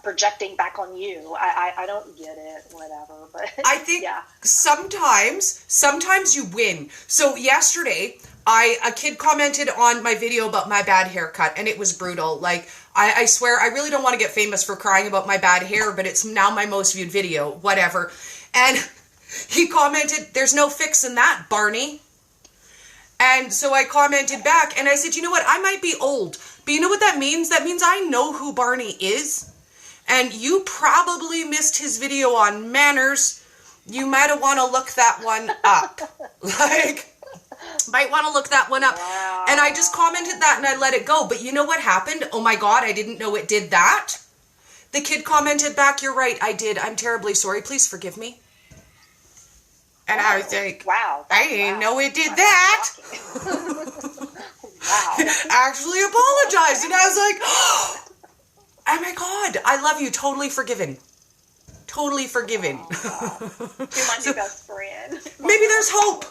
projecting back on you. I don't get it, whatever. But I think sometimes you win. So yesterday, a kid commented on my video about my bad haircut, and it was brutal. Like, I swear, I really don't want to get famous for crying about my bad hair, but it's now my most viewed video, whatever. And he commented, there's no fixing that, Barney. And so I commented back, and I said, you know what, I might be old, but you know what that means? That means I know who Barney is. And you probably missed his video on manners. You might have want to look that one up. Might want to look that one up. Wow. And I just commented that and I let it go. But you know what happened? Oh my God, I didn't know it did that. The kid commented back, you're right, I did. I'm terribly sorry. Please forgive me. And I was like, wow. I didn't know it did that. Wow. Actually apologized. And I was like, oh my God, I love you. Totally forgiven. Totally forgiven. Oh, you're my new best friend. Maybe there's hope.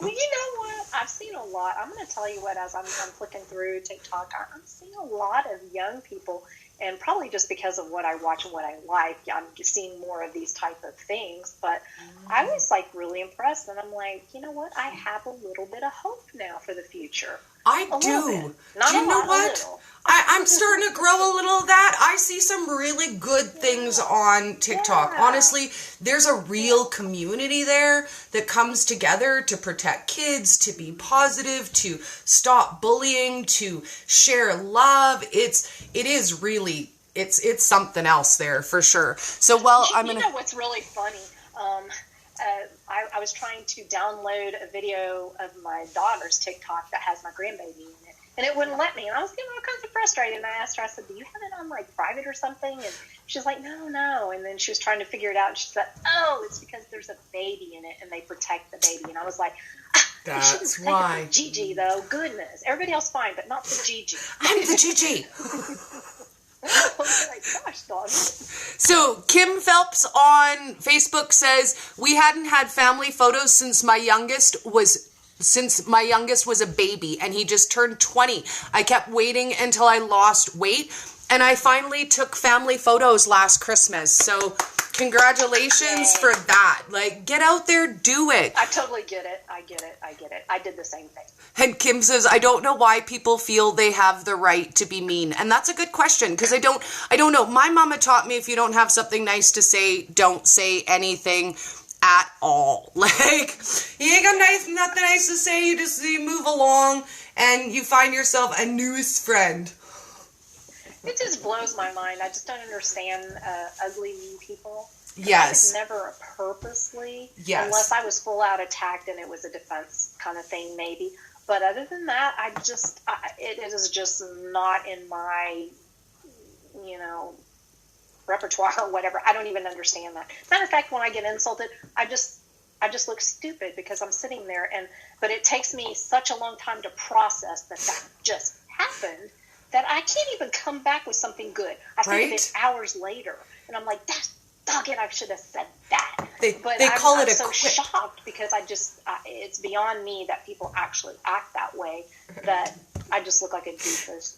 Well, you know what? I've seen a lot. I'm going to tell you what, as I'm flicking through TikTok, I'm seeing a lot of young people, and probably just because of what I watch and what I like, I'm seeing more of these type of things. But I was like really impressed, and I'm like, you know what? I have a little bit of hope now for the future. I do. Do you know what? I'm starting to grow a little of that. I see some really good things on TikTok. Yeah. Honestly, there's a real community there that comes together to protect kids, to be positive, to stop bullying, to share love. It is really, it's something else there for sure. So, well, You know what's really funny? I was trying to download a video of my daughter's TikTok that has my grandbaby in it, and it wouldn't let me. And I was getting all kinds of frustrated. And I asked her, I said, "Do you have it on like private or something?" And she's like, "No." And then she was trying to figure it out. And she said, "Oh, it's because there's a baby in it, and they protect the baby." And I was like, "That's why." Gigi, though, goodness, everybody else fine, but not the Gigi. I'm the Gigi. I was like, gosh, dog. So Kim Phelps on Facebook says, "We hadn't had family photos since my youngest was a baby, and he just turned 20. I kept waiting until I lost weight, and I finally took family photos last Christmas." So congratulations for that. Like, get out there, do it. I totally get it. I get it. I did the same thing. And Kim says, "I don't know why people feel they have the right to be mean." And that's a good question, because I don't know. My mama taught me, if you don't have something nice to say, don't say anything at all. Like, you ain't got nothing nice to say, you move along and you find yourself a newest friend. It just blows my mind. I just don't understand ugly, mean people. Yes. Never purposely. Yes. Unless I was full out attacked and it was a defense kind of thing, maybe. But other than that, it is just not in my, repertoire or whatever. I don't even understand that. Matter of fact, when I get insulted, I just look stupid because I'm sitting there, but it takes me such a long time to process that just happened that I can't even come back with something good. I think of it hours later, and I'm like, dog it, I should have said that. They call it a so quip. Shocked because it's beyond me that people actually act that way, that I just look like a doofus,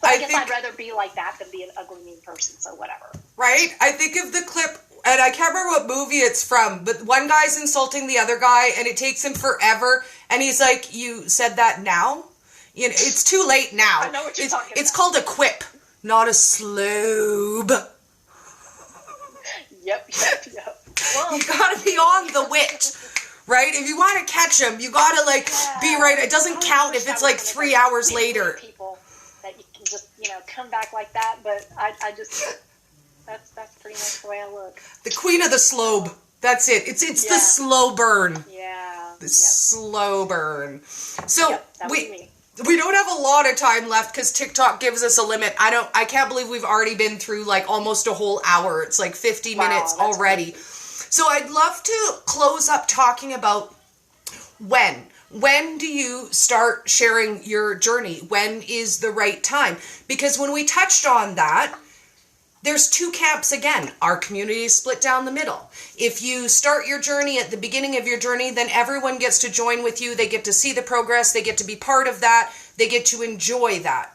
I guess I'd rather be like that than be an ugly, mean person, so whatever. Right? I think of the clip, and I can't remember what movie it's from, but one guy's insulting the other guy, and it takes him forever, and he's like, "You said that now? It's too late now." I know what you're talking about. It's called a quip, not a slobe. Yep. Well, you gotta be on the wit, right? If you want to catch them, you gotta be right. It doesn't count if it's 3 hours later. People that you can just come back like that, but I just that's pretty much the way I look. The queen of the slobe. That's it. It's the slow burn. Yeah. The slow burn. So we don't have a lot of time left because TikTok gives us a limit. I can't believe we've already been through almost a whole hour. It's 50 minutes already. Crazy. So I'd love to close up talking about when. When do you start sharing your journey? When is the right time? Because when we touched on that, there's two camps again. Our community is split down the middle. If you start your journey at the beginning of your journey, then everyone gets to join with you. They get to see the progress. They get to be part of that. They get to enjoy that.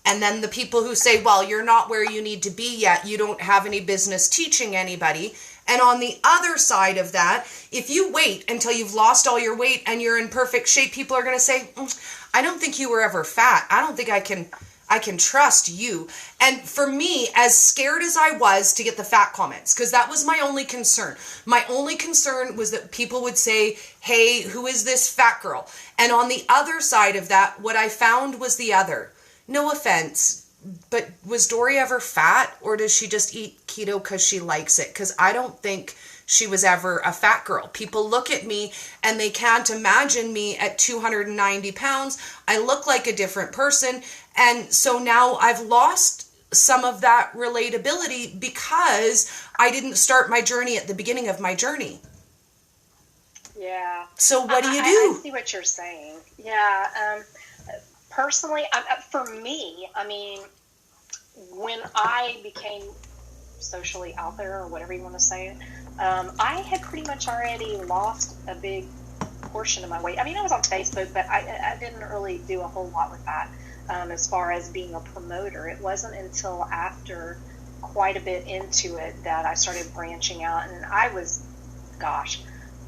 And then the people who say, well, you're not where you need to be yet. You don't have any business teaching anybody. And on the other side of that, if you wait until you've lost all your weight and you're in perfect shape, people are going to say, I don't think you were ever fat. I don't think I can trust you. And for me, as scared as I was to get the fat comments, because that was my only concern. My only concern was that people would say, hey, who is this fat girl? And on the other side of that, what I found was the other. No offense, but was Dori ever fat, or does she just eat keto because she likes it? Because I don't think she was ever a fat girl. People look at me and they can't imagine me at 290 pounds. I look like a different person. And so now I've lost some of that relatability because I didn't start my journey at the beginning of my journey. Yeah. So what do you do? I see what you're saying. Yeah. Personally, for me, I mean, when I became socially out there, or whatever you want to say it, I had pretty much already lost a big portion of my weight. I mean, I was on Facebook, but I didn't really do a whole lot with that as far as being a promoter. It wasn't until after quite a bit into it that I started branching out, and I was,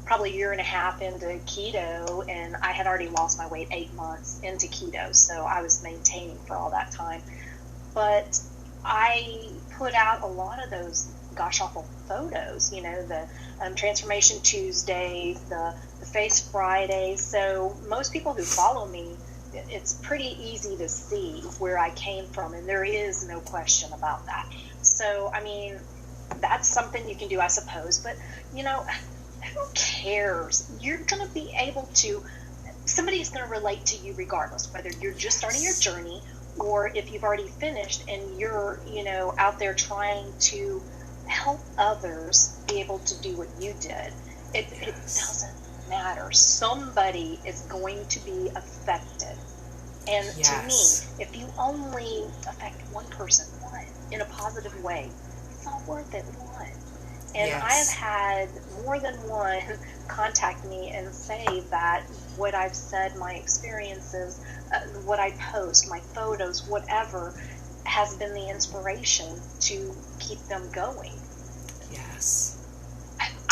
probably a year and a half into keto, and I had already lost my weight 8 months into keto, so I was maintaining for all that time. But I put out a lot of those awful photos, the Transformation Tuesdays, the Face Fridays. So most people who follow me, it's pretty easy to see where I came from, and there is no question about that. So, I mean, that's something you can do, I suppose. But, you know, who cares? You're going to be able to, somebody's going to relate to you regardless, whether you're just starting your journey or if you've already finished and you're, you know, out there trying to help others be able to do what you did. It doesn't matter. Somebody is going to be affected. And to me, if you only affect one person, in a positive way, it's not worth it, And I have had more than one contact me and say that what I've said, my experiences, what I post, my photos, whatever, has been the inspiration to keep them going. Yes.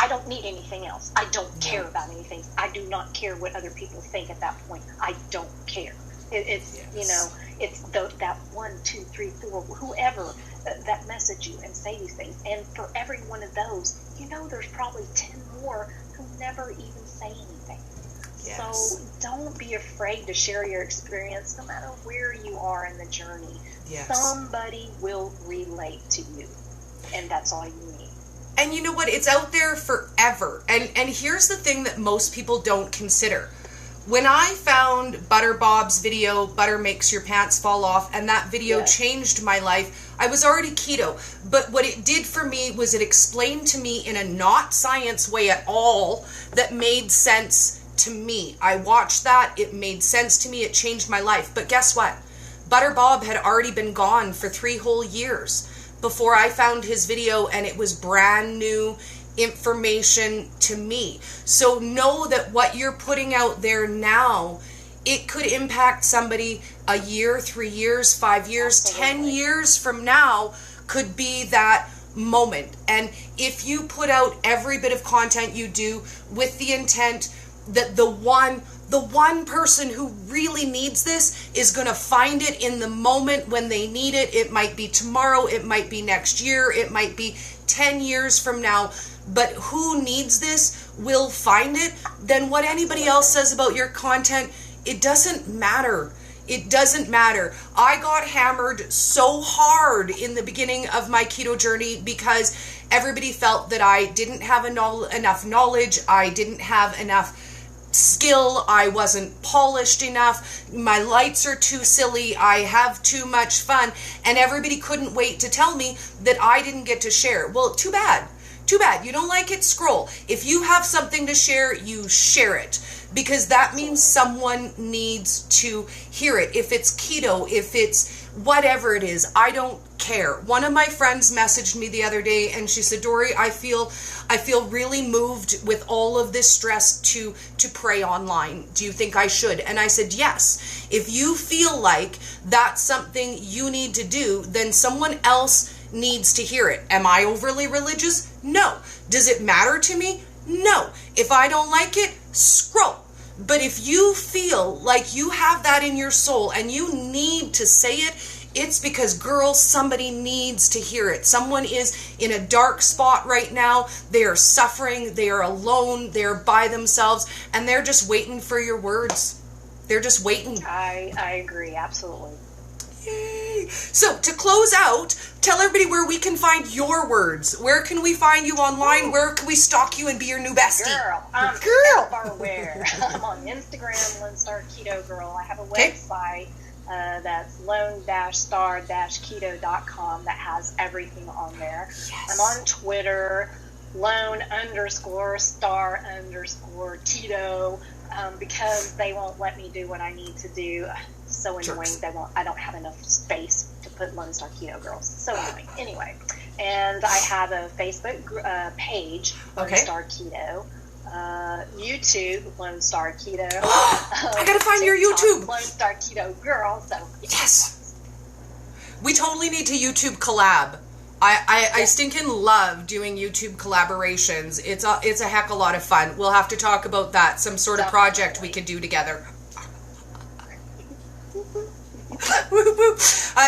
I don't need anything else. I don't care about anything. I do not care what other people think at that point. I don't care. It's you know, it's that 1, 2, 3, 4, whoever that message you and say these things. And for every one of those, you know, there's probably 10 more who never even say anything. So don't be afraid to share your experience, no matter where you are in the journey. Somebody will relate to you, and that's all you need. And you know what? It's out there forever. And here's the thing that most people don't consider. When I found Butter Bob's video, Butter Makes Your Pants Fall Off, and that video changed my life, I was already keto. But what it did for me was it explained to me in a not science way at all that made sense to me. I watched that. It made sense to me. It changed my life. But guess what? Butter Bob had already been gone for 3 whole years before I found his video, and it was brand new information to me. So know that what you're putting out there now, it could impact somebody a year, 3 years, 5 years, 10 years from now could be that moment. And if you put out every bit of content you do with the intent that the one person who really needs this is going to find it in the moment when they need it. It might be tomorrow, it might be next year, it might be 10 years from now, but who needs this will find it. Then what anybody else says about your content, it doesn't matter. It doesn't matter. I got hammered so hard in the beginning of my keto journey because everybody felt that I didn't have enough knowledge, I didn't have enough skill, I wasn't polished enough, my lights are too silly, I have too much fun, and everybody couldn't wait to tell me that I didn't get to share. Well, too bad. Too bad. You don't like it? Scroll. If you have something to share, you share it, because that means someone needs to hear it. If it's keto, if it's whatever it is, I don't care. One of my friends messaged me the other day and she said, Dori, I feel really moved with all of this stress to pray online. Do you think I should? And I said, yes. If you feel like that's something you need to do, then someone else needs to hear it. Am I overly religious? No. Does it matter to me? No. If I don't like it, scroll. But if you feel like you have that in your soul and you need to say it, it's because, girl, somebody needs to hear it. Someone is in a dark spot right now. They are suffering. They are alone. They are by themselves. And they're just waiting for your words. They're just waiting. I agree. Absolutely. Yay. So to close out, tell everybody where we can find your words. Where can we find you online? Where can we stalk you and be your new bestie? Girl, I'm everywhere. I'm on Instagram, Lone Star Keto Girl. I have a website that's lone-star-keto.com that has everything on there. Yes. I'm on Twitter, lone_star_keto, because they won't let me do what I need to do. So annoying. I don't have enough space to put Lone Star Keto Girls. So annoying. Anyway, and I have a Facebook page, Lone Star Keto. YouTube, Lone Star Keto. I gotta find your YouTube. Lone Star Keto Girl. So yes. We totally need to YouTube collab. I stinking love doing YouTube collaborations. It's a heck of a lot of fun. We'll have to talk about that. Some sort of project we could do together.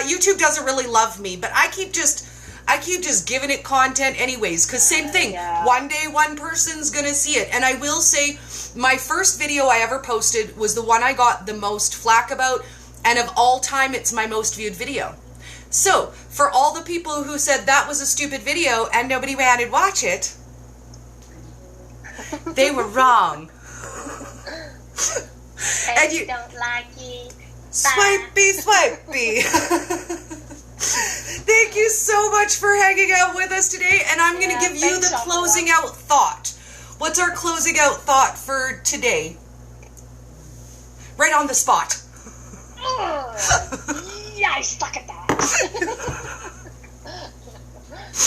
YouTube doesn't really love me, but I keep just giving it content anyways, because same thing. One day one person's gonna see it. And I will say, my first video I ever posted was the one I got the most flack about, and of all time it's my most viewed video. So, for all the people who said that was a stupid video and nobody ran and watch it, they were wrong. And you don't like it. Swipey, swipey. Thank you so much for hanging out with us today, and I'm going to give you the closing out thought. What's our closing out thought for today? Right on the spot. Yeah, I stuck at that.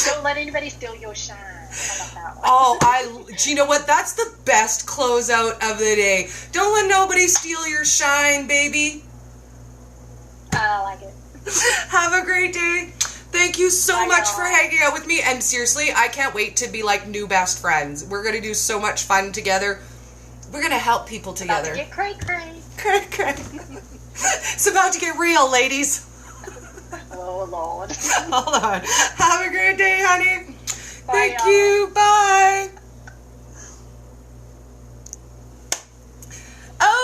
Don't let anybody steal your shine. How about that one? Oh, do you know what? That's the best closeout of the day. Don't let nobody steal your shine, baby. I like it. Have a great day. Thank you so much for hanging out with me. And seriously, I can't wait to be like new best friends. We're going to do so much fun together. We're going to help people together. About to get cray-cray. Cray-cray. It's about to get real, ladies. Oh, Lord. Hold on. Have a great day, honey. Bye, Thank y'all. you. Bye.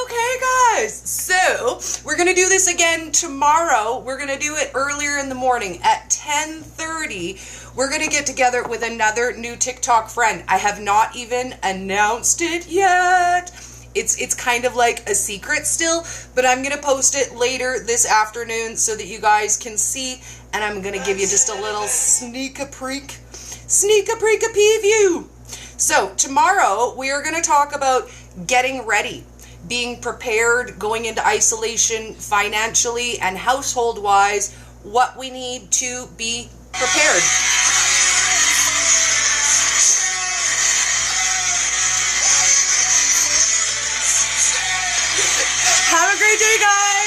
Okay, guys. So, we're going to do this again tomorrow. We're going to do it earlier in the morning at 10:30. We're going to get together with another new TikTok friend. I have not even announced it yet. It's kind of like a secret still, but I'm going to post it later this afternoon so that you guys can see, and I'm going to give you just a little sneak a preview. So, tomorrow we are going to talk about getting ready, being prepared, going into isolation financially and household-wise, what we need to be prepared. Have a great day, guys!